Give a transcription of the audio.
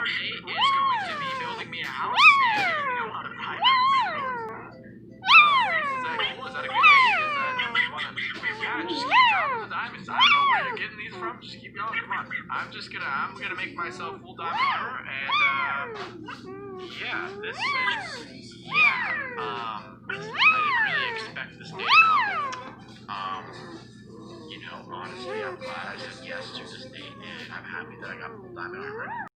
our date is going to be building me a house and giving me a lot of diamonds. Is that cool? Is that a good date? Is that you wanna? Yeah, just keep dropping the diamonds. I don't know where you're getting these from. Just keep going. Come on. I'm gonna make myself full diamond armor and yeah, this is yeah. I didn't really expect this day to come. You know, honestly, I'm glad I said yes to this date, and I'm happy that I got full diamond armor.